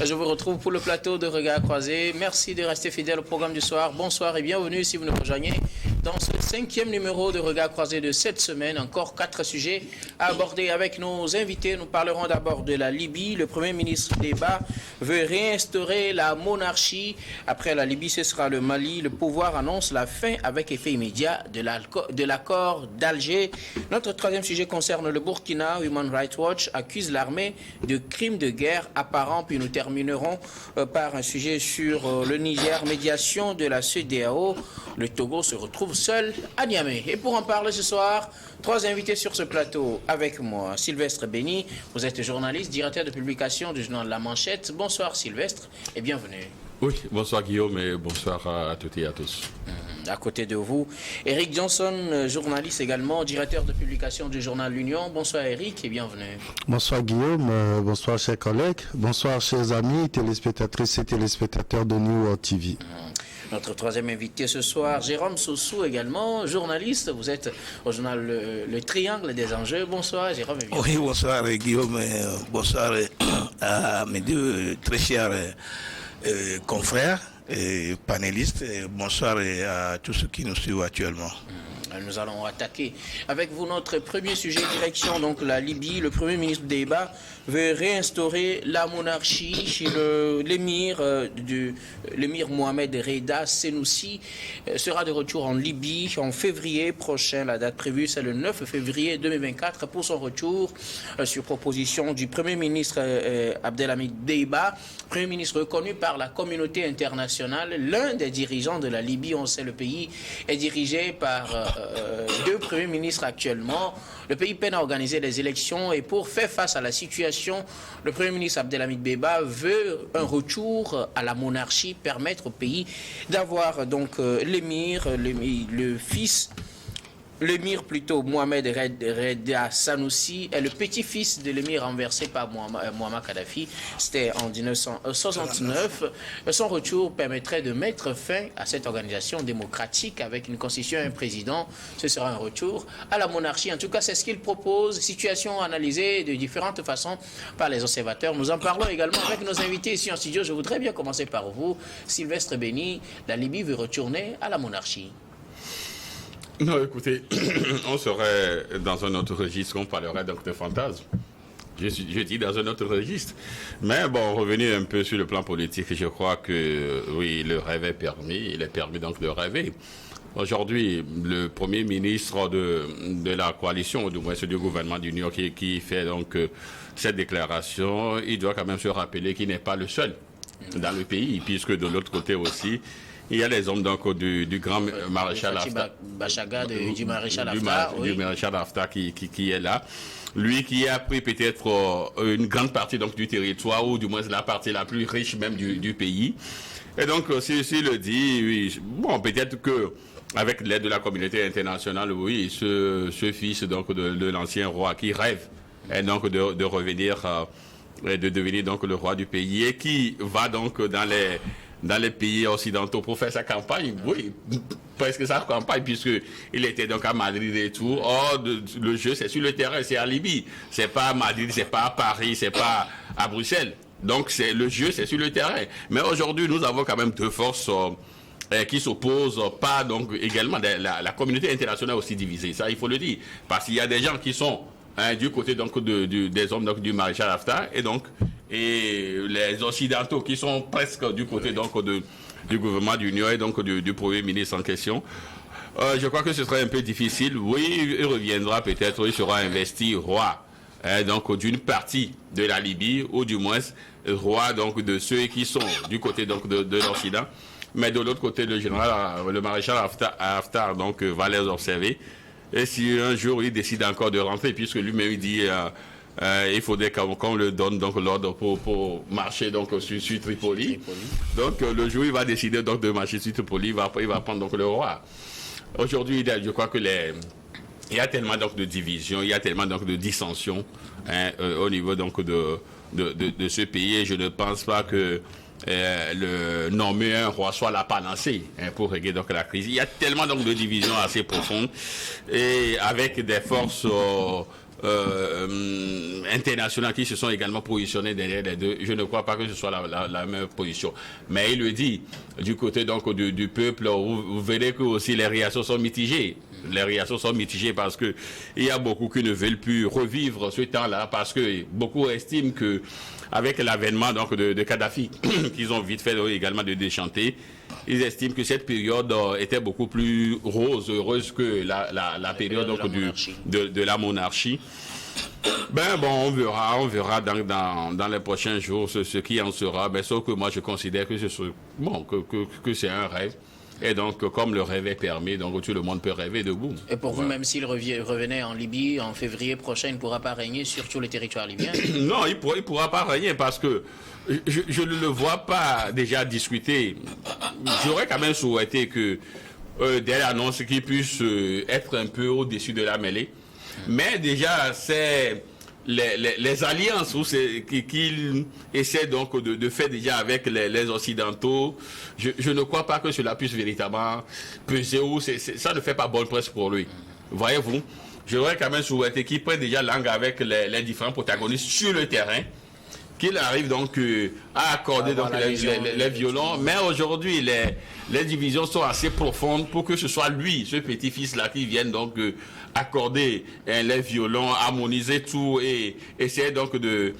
Je vous retrouve pour le plateau de Regard Croisé. Merci de rester fidèle au programme du soir. Bonsoir et bienvenue si vous nous rejoignez dans ce 5e numéro de Regard Croisé de cette semaine. Encore 4 sujets à aborder avec nos invités. Nous parlerons d'abord de la Libye. Le Premier ministre Déba veut réinstaurer la monarchie. Après la Libye, ce sera le Mali. Le pouvoir annonce la fin avec effet immédiat de l'accord d'Alger. Notre 3e sujet concerne le Burkina. Human Rights Watch accuse l'armée de crimes de guerre apparents. Puis nous terminerons par un sujet sur le Niger, médiation de la CEDEAO. Le Togo se retrouve seul à Niamey. Et pour en parler ce soir, 3 invités sur ce plateau avec moi. Sylvestre Béni, vous êtes journaliste, directeur de publication du journal La Manchette. Bonsoir Sylvestre et bienvenue. Oui, bonsoir Guillaume et bonsoir à toutes et à tous. À côté de vous, Eric Johnson, journaliste également, directeur de publication du journal L'Union. Bonsoir Eric et bienvenue. Bonsoir Guillaume, bonsoir chers collègues, bonsoir chers amis, téléspectatrices et téléspectateurs de New World TV. Notre 3e invité ce soir, Jérôme Soussou également, journaliste. Vous êtes au journal Le Triangle des enjeux. Bonsoir Jérôme. Oui, bonsoir Guillaume, bonsoir à mes deux très chers confrères et panélistes. Bonsoir à tous ceux qui nous suivent actuellement. Nous allons attaquer avec vous notre premier sujet, direction donc la Libye. Le Premier ministre Déba veut réinstaurer la monarchie chez l'émir Mohamed Reda Senoussi sera de retour en Libye en février prochain. La date prévue, c'est le 9 février 2024 pour son retour sur proposition du Premier ministre Abdelhamid Déba, Premier ministre reconnu par la communauté internationale. L'un des dirigeants de la Libye, on sait le pays est dirigé par 2 premiers ministres actuellement. Le pays peine à organiser les élections et pour faire face à la situation, le Premier ministre Abdelhamid Déba veut un retour à la monarchie, permettre au pays d'avoir donc l'émir, l'émir plutôt Mohamed Reda Senoussi est le petit-fils de l'émir renversé par Muammar Kadhafi. C'était en 1969. Son retour permettrait de mettre fin à cette organisation démocratique avec une constitution et un président. Ce sera un retour à la monarchie. En tout cas, c'est ce qu'il propose. Situation analysée de différentes façons par les observateurs. Nous en parlons également avec nos invités ici en studio. Je voudrais bien commencer par vous. Sylvestre Béni, la Libye veut retourner à la monarchie. Non, écoutez, on serait dans un autre registre, on parlerait donc de fantasmes. Je dis dans un autre registre. Mais bon, revenir un peu sur le plan politique, je crois que oui, le rêve est permis, il est permis donc de rêver. Aujourd'hui, le Premier ministre de la coalition, ou du moins du gouvernement d'union qui fait donc cette déclaration, il doit quand même se rappeler qu'il n'est pas le seul dans le pays, puisque de l'autre côté aussi, il y a les hommes donc du grand maréchal Haftar. Du maréchal Haftar, du maréchal Haftar qui est là. Lui qui a pris peut-être une grande partie donc du territoire, ou du moins la partie la plus riche même du pays. Et donc, s'il le dit, oui, bon, peut-être que avec l'aide de la communauté internationale, oui, ce fils donc de l'ancien roi qui rêve et donc de revenir, de devenir donc le roi du pays et qui va donc dans les pays occidentaux pour faire sa campagne, oui, presque sa campagne, puisqu'il était donc à Madrid et tout. Or, le jeu, c'est sur le terrain, c'est à Libye. C'est pas à Madrid, c'est pas à Paris, c'est pas à Bruxelles. Donc, le jeu, c'est sur le terrain. Mais aujourd'hui, nous avons quand même 2 forces qui s'opposent, pas donc également. La communauté internationale aussi divisée, ça, il faut le dire. Parce qu'il y a des gens qui sont du côté donc des hommes donc, du maréchal Haftar et les occidentaux qui sont presque du côté donc du gouvernement d'union et donc du Premier ministre en question. Je crois que ce serait un peu difficile. Oui, il reviendra peut-être, il sera investi roi donc d'une partie de la Libye, ou du moins roi donc de ceux qui sont du côté donc de l'Occident. Mais de l'autre côté, le maréchal Haftar donc va les observer. Et si un jour il décide encore de rentrer, puisque lui-même il dit il faudrait qu'on le donne donc l'ordre pour marcher donc sur Tripoli. Donc le jour où il va décider donc de marcher sur Tripoli, il va prendre donc le roi. Aujourd'hui, je crois que il y a tellement donc de divisions, il y a tellement donc de dissensions au niveau donc de ce pays. Et je ne pense pas que le nommer un roi soit la panacée pour régler donc la crise. Il y a tellement donc de divisions assez profondes et avec des forces internationales qui se sont également positionnées derrière les deux. Je ne crois pas que ce soit la même position. Mais il le dit, du côté donc du peuple, vous verrez que aussi les réactions sont mitigées. Les réactions sont mitigées parce que il y a beaucoup qui ne veulent plus revivre ce temps-là, parce que beaucoup estiment que avec l'avènement donc de Kadhafi, qu'ils ont vite fait également de déchanter, ils estiment que cette période était beaucoup plus heureuse que la période donc de la monarchie. Ben bon, on verra dans les prochains jours ce qui en sera. Ben, sauf que moi je considère que que c'est un rêve. Et donc, comme le rêve est permis, donc tout le monde peut rêver debout. Et pour vous, même s'il revenait en Libye en février prochain, il ne pourra pas régner sur tous les territoires libyens? Non, il pourra pas régner parce que je ne le vois pas déjà discuter. J'aurais quand même souhaité que dès l'annonce qu'il puisse être un peu au-dessus de la mêlée. Mais déjà, c'est les alliances qu'il essaie donc de faire déjà avec les Occidentaux. Je ne crois pas que cela puisse véritablement peser ou ça ne fait pas bonne presse pour lui. Voyez-vous, j'aurais quand même souhaité qu'il prenne déjà langue avec les différents protagonistes sur le terrain, qu'il arrive donc à accorder donc les violons. Mais aujourd'hui, les divisions sont assez profondes pour que ce soit lui, ce petit-fils-là, qui vienne donc accorder les violons, harmoniser tout et essayer donc de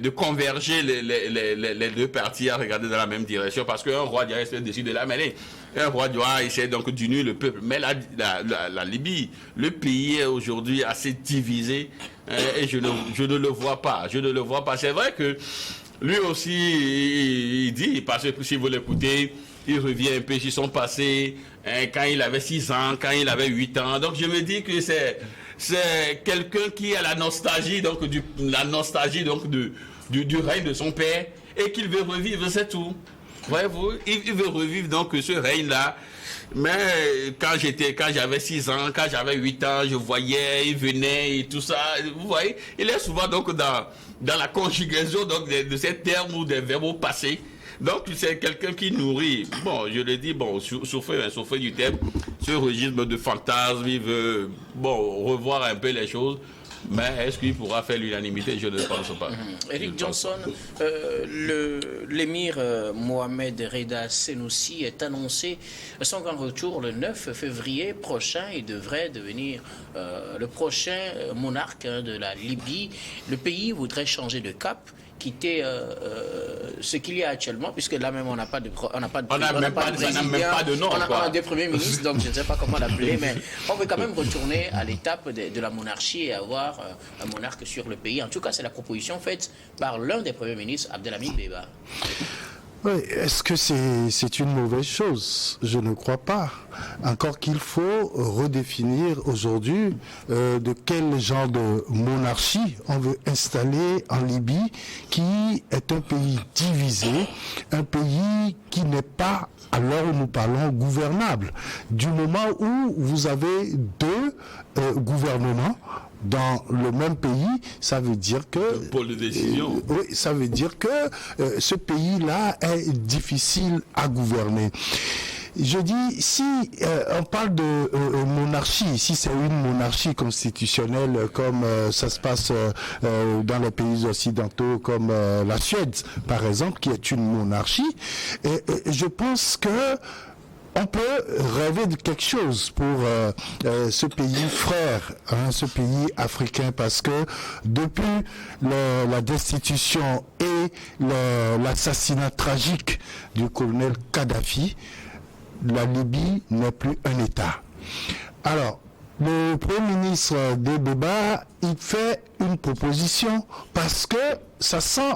converger les deux parties à regarder dans la même direction, parce qu'un roi doit rester au-dessus de la mêlée. Un roi doit essayer donc d'unir le peuple. Mais la Libye, le pays est aujourd'hui assez divisé et je ne le vois pas. Je ne le vois pas. C'est vrai que lui aussi, il dit, parce que si vous l'écoutez, il revient un peu sur son passé, quand il avait 6 ans, quand il avait 8 ans. Donc je me dis que c'est quelqu'un qui a la nostalgie donc du règne de son père et qu'il veut revivre, c'est tout. Voyez-vous, il veut revivre donc ce règne-là. Mais quand j'avais 6 ans, quand j'avais 8 ans, je voyais, il venait et tout ça. Vous voyez, il est souvent donc dans la conjugaison donc de ces termes ou des verbes au passé. Donc c'est quelqu'un qui nourrit, bon, je le dis, bon, souffrir du thème, ce registre de fantasmes, il veut, bon, revoir un peu les choses. Mais est-ce qu'il pourra faire l'unanimité? Je ne pense pas. Eric Johnson, l'émir Mohamed Reda Senoussi est annoncé son grand retour le 9 février prochain. Il devrait devenir le prochain monarque de la Libye. Le pays voudrait changer de cap, quitter ce qu'il y a actuellement, puisque là même on n'a pas de nom. On a des premiers ministres, donc je ne sais pas comment l'appeler, mais on veut quand même retourner à l'étape de la monarchie et avoir un monarque sur le pays. En tout cas, c'est la proposition faite par l'un des premiers ministres, Abdelhamid Dbeiba. Oui, est-ce que c'est une mauvaise chose? Je ne crois pas. Encore qu'il faut redéfinir aujourd'hui de quel genre de monarchie on veut installer en Libye, qui est un pays divisé, un pays qui n'est pas, à l'heure où nous parlons, gouvernable. Du moment où vous avez deux gouvernements dans le même pays, ça veut dire que pôle de décision. Oui, ça veut dire que ce pays-là est difficile à gouverner. Je dis, si on parle de monarchie, si c'est une monarchie constitutionnelle comme ça se passe dans les pays occidentaux, comme la Suède, par exemple, qui est une monarchie, je pense que on peut rêver de quelque chose pour ce pays frère, ce pays africain, parce que depuis la destitution et l'assassinat tragique du colonel Kadhafi, la Libye n'est plus un État. Alors, le Premier ministre Dbeiba, il fait une proposition parce que ça sent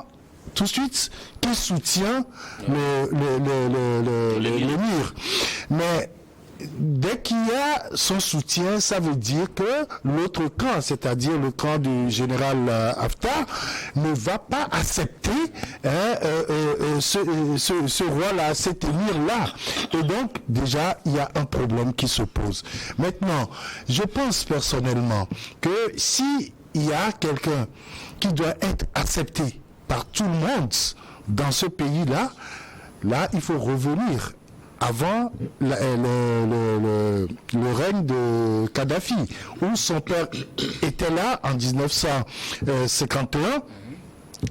tout de suite qu'il soutient l'émir. Mais dès qu'il y a son soutien, ça veut dire que l'autre camp, c'est-à-dire le camp du général Haftar, ne va pas accepter ce roi-là, cet émir-là. Et donc, déjà, il y a un problème qui se pose. Maintenant, je pense personnellement que s'il y a quelqu'un qui doit être accepté par tout le monde dans ce pays-là, là, il faut revenir avant le règne de Kadhafi, où son père était là en 1951.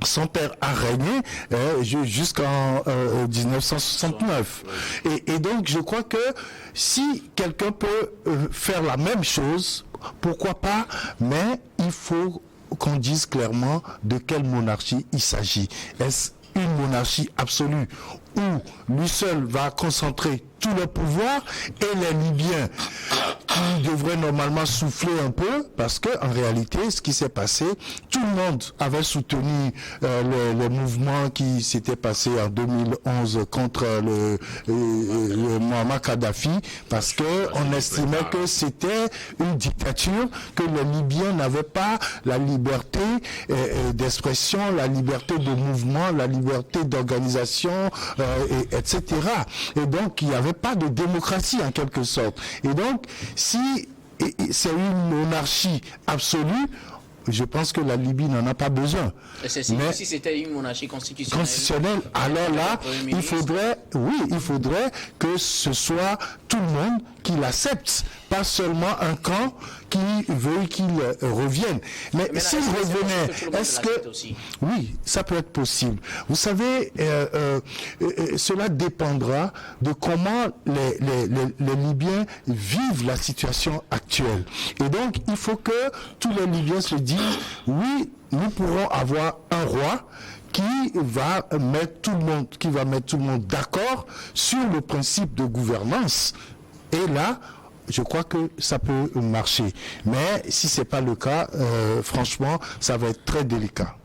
Son père a régné jusqu'en 1969. Et donc, je crois que si quelqu'un peut faire la même chose, pourquoi pas, mais il faut qu'on dise clairement de quelle monarchie il s'agit. Est-ce une monarchie absolue où lui seul va concentrer tout le pouvoir et les Libyens qui devraient normalement souffler un peu, parce que en réalité, ce qui s'est passé, tout le monde avait soutenu le mouvement qui s'était passé en 2011 contre le Muammar Kadhafi, parce que on estimait que c'était une dictature, que les Libyens n'avaient pas la liberté d'expression, la liberté de mouvement, la liberté d'organisation, etc. Et donc, il n'y avait pas de démocratie en quelque sorte. Et donc, si c'est une monarchie absolue, je pense que la Libye n'en a pas besoin. Mais si c'était une monarchie constitutionnelle, alors là, il faudrait que ce soit tout le monde qui l'accepte, pas seulement un camp qui veut qu'il revienne. Mais s'il revenait, est-ce que... Oui, ça peut être possible. Vous savez, cela dépendra de comment les Libyens vivent la situation actuelle. Et donc, il faut que tous les Libyens se disent, oui, nous pourrons avoir un roi qui va mettre tout le monde d'accord sur le principe de gouvernance. Et là, je crois que ça peut marcher. Mais si c'est pas le cas, franchement, ça va être très délicat.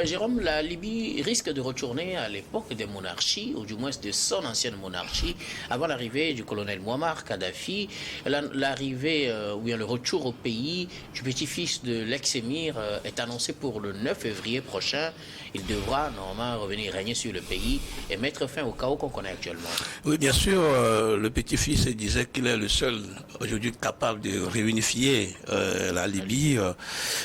Jérôme, la Libye risque de retourner à l'époque des monarchies, ou du moins de son ancienne monarchie, avant l'arrivée du colonel Muammar Kadhafi, l'arrivée, ou bien le retour au pays du petit-fils de l'ex-émir est annoncé pour le 9 février prochain. Il devra normalement revenir régner sur le pays et mettre fin au chaos qu'on connaît actuellement. Oui, bien sûr, le petit-fils disait qu'il est le seul aujourd'hui capable de réunifier la Libye,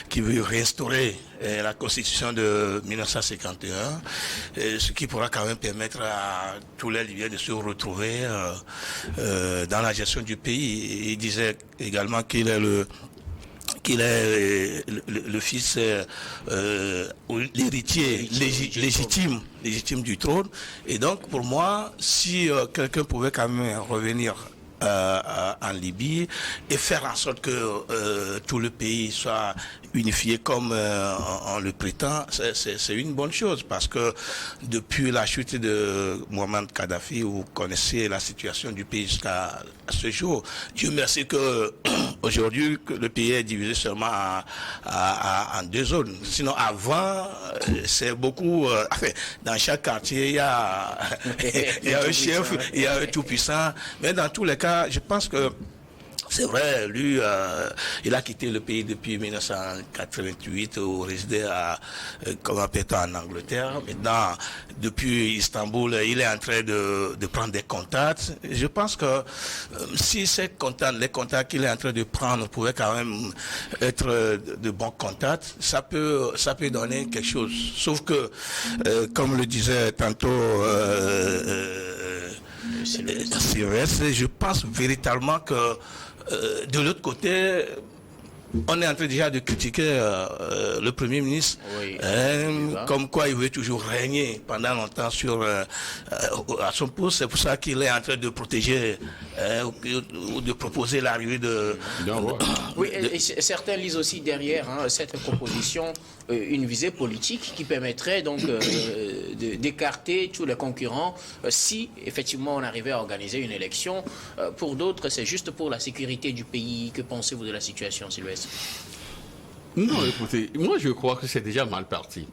qui veut restaurer la constitution de 1951, ce qui pourra quand même permettre à tous les Libyens de se retrouver dans la gestion du pays. Il disait également qu'il est le fils, l'héritier légitime du trône. Et donc, pour moi, si quelqu'un pouvait quand même revenir en Libye et faire en sorte que tout le pays soit unifié comme on le prétend, c'est une bonne chose, parce que depuis la chute de Muammar Kadhafi, vous connaissez la situation du pays jusqu'à ce jour. Dieu merci que aujourd'hui le pays est divisé seulement en deux zones. Sinon avant, c'est beaucoup. Dans chaque quartier, il y a un chef, il y a un tout-puissant. Mais dans tous les cas, je pense que c'est vrai, lui, il a quitté le pays depuis 1988, où résidait en Angleterre. Maintenant, depuis Istanbul, il est en train de prendre des contacts. Je pense que si les contacts qu'il est en train de prendre pouvaient quand même être de bons contacts, ça peut donner quelque chose. Sauf que, comme le disait tantôt Sylvestre, je pense véritablement que de l'autre côté, on est en train déjà de critiquer le Premier ministre, comme quoi il veut toujours régner pendant longtemps à son poste. C'est pour ça qu'il est en train de protéger ou de proposer l'arrivée de... Oui, et certains lisent aussi derrière cette proposition une visée politique qui permettrait donc d'écarter tous les concurrents si effectivement on arrivait à organiser une élection. Pour d'autres, c'est juste pour la sécurité du pays. Que pensez-vous de la situation, Sylvestre? Non, écoutez, moi je crois que c'est déjà mal parti.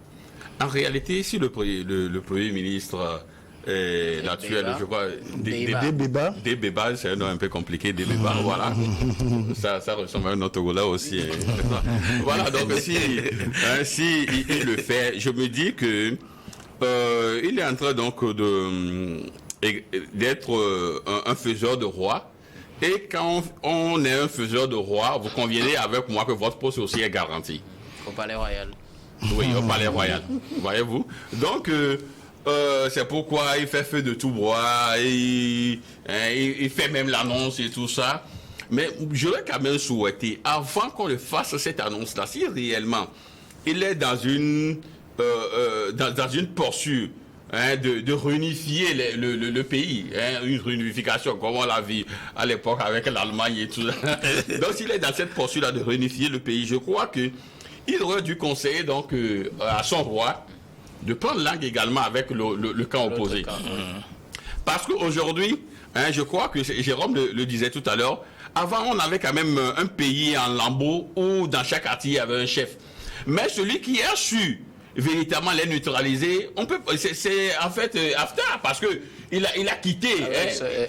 En réalité, si le Premier ministre l'actuel, je crois, Débéba, c'est un nom un peu compliqué, Débéba, voilà. ça ressemble à un autre là aussi. Voilà, donc si il le fait, je me dis que il est en train donc d'être un faiseur de roi. Et quand on est un faiseur de roi, vous conviendrez avec moi que votre poste aussi est garanti. Au Palais Royal. Oui, au Palais Royal. Voyez-vous. Donc, c'est pourquoi il fait feu de tout bois, et il fait même l'annonce et tout ça. Mais j'aurais quand même souhaité, avant qu'on le fasse cette annonce-là, si réellement il est dans une posture de réunifier le pays, une réunification comme on l'a vu à l'époque avec l'Allemagne et tout ça. Donc s'il est dans cette posture-là de réunifier le pays, je crois que il aurait dû conseiller donc à son roi de prendre langue également avec le camp opposé. Parce qu'aujourd'hui, je crois que Jérôme le disait tout à l'heure, avant on avait quand même un pays en lambeaux où dans chaque quartier il y avait un chef. Mais celui qui a su véritablement les neutraliser, on peut, c'est en fait Haftar, parce que il a quitté.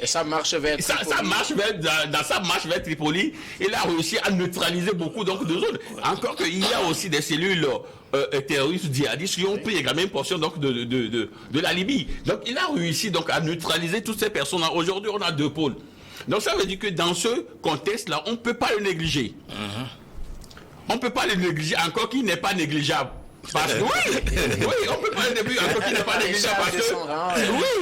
Ça marche vers Tripoli. Ça marche dans sa marche vers Tripoli, il a réussi à neutraliser beaucoup donc de zones. Encore qu'il y a aussi des cellules terroristes djihadistes qui ont pris également une portion donc de la Libye. Donc il a réussi donc à neutraliser toutes ces personnes. Aujourd'hui, on a deux pôles. Donc ça veut dire que dans ce contexte-là, on ne peut pas le négliger. On ne peut pas le négliger, encore qu'il n'est pas négligeable. Parce que oui, on peut pas le négliger, encore qu'il n'est pas négligeable. Parce que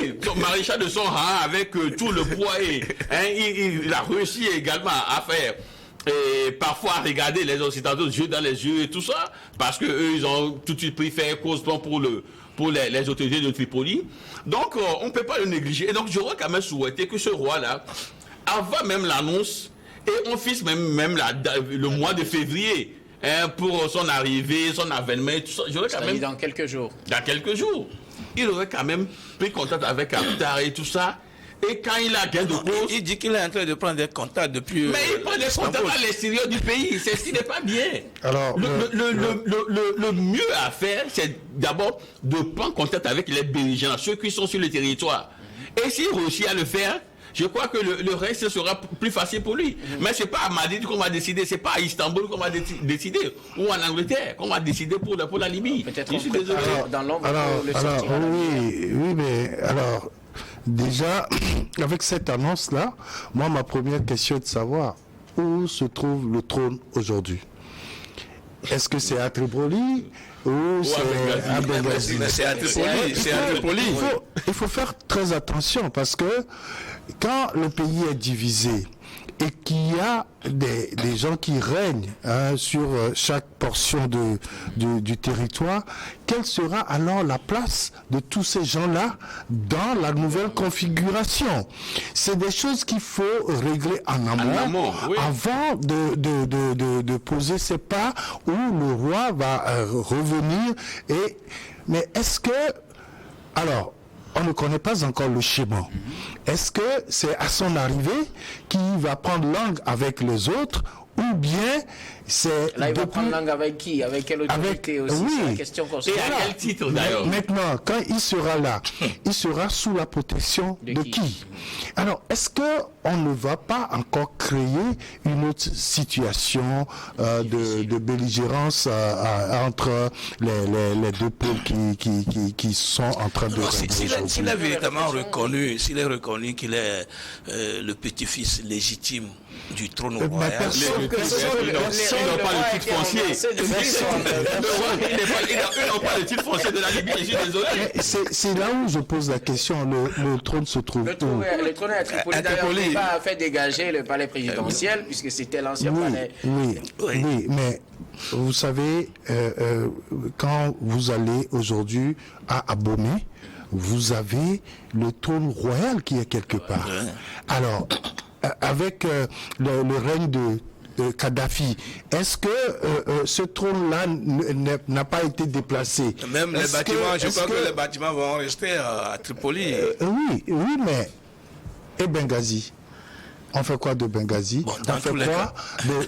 oui, maréchal de son rang avec tout le poids, il a réussi également à faire. Et parfois à regarder les Occidentaux yeux dans les yeux et tout ça, parce que eux ils ont tout de suite pris faire cause pour les autorités de Tripoli. Donc on ne peut pas le négliger. Et donc j'aurais quand même souhaité que ce roi-là, avant même l'annonce, et on fixe même le mois de février pour son arrivée, son avènement et tout ça. J'aurais quand même dans quelques jours. Dans quelques jours. Il aurait quand même pris contact avec Haftar et tout ça. Et quand il a gain de cause... Il dit qu'il est en train de prendre des contacts depuis... Mais il prend des contacts à l'extérieur du pays. C'est ce qui n'est pas bien. Alors, le mieux à faire, c'est d'abord de prendre contact avec les belligérants, ceux qui sont sur le territoire. Et s'il réussit à le faire, je crois que le reste sera plus facile pour lui. Mais ce n'est pas à Madrid qu'on va décider, ce n'est pas à Istanbul qu'on va décider, ou en Angleterre qu'on va décider pour la Libye. Peut-être dans l'ombre le sortir. Oui, mais alors... Déjà, avec cette annonce-là, moi, ma première question est de savoir où se trouve le trône aujourd'hui. Est-ce que c'est à Tripoli ou c'est à Benghazi? C'est à Tripoli. Il faut faire très attention parce que quand le pays est divisé et qu'il y a des gens qui règnent sur chaque portion du territoire, quelle sera alors la place de tous ces gens-là dans la nouvelle configuration? C'est des choses qu'il faut régler en amont, avant de poser ces pas où le roi va revenir. Mais est-ce que... Alors, on ne connaît pas encore le schéma. Est-ce que c'est à son arrivée qu'il va prendre langue avec les autres ou bien c'est... Là, il va prendre langue avec qui? Avec quelle autorité aussi? Oui. C'est la question qu'on se Et pose. à quel titre d'ailleurs? Maintenant, quand il sera là, il sera sous la protection de qui? Alors, est-ce qu'on ne va pas encore créer une autre situation de belligérance entre les deux pôles qui sont en train de régner? S'il est véritablement reconnu, s'il est reconnu qu'il est le petit-fils légitime du trône royal. Ils n'ont pas le titre foncier. Ils n'ont pas le titre foncier de la Libye, je suis désolé. C'est là où je pose la question. Le trône se trouve où? Le trône est à Tripoli. D'ailleurs, on n'a pas fait dégager le palais présidentiel, puisque c'était l'ancien palais. Oui, mais vous savez, quand vous allez aujourd'hui à Abomey, vous avez le trône royal qui est quelque part. Alors, avec le règne de Kadhafi, est-ce que ce trône-là n'a pas été déplacé? Même les bâtiments, je crois que les bâtiments vont rester à Tripoli. Oui, mais... Et Benghazi? On fait quoi de Benghazi? On fait quoi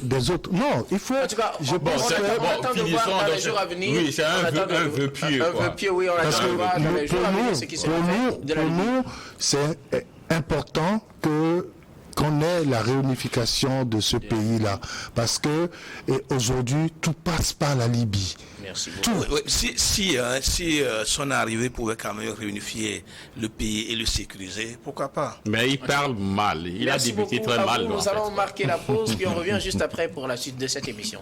des autres? Non, il faut... En tout cas, je pense que... on attend de voir dans les jours à venir. Oui, c'est un vœu pieux. Un vœu pieux, oui, on attend de voir dans les jours à venir ce qui se fait. Pour nous, c'est important qu'on ait la réunification de ce pays-là. Parce que aujourd'hui, tout passe par la Libye. Merci beaucoup. Si son arrivée pouvait quand même réunifier le pays et le sécuriser, pourquoi pas? Mais il parle mal. Il a débuté très mal. Nous allons marquer la pause, puis on revient juste après pour la suite de cette émission.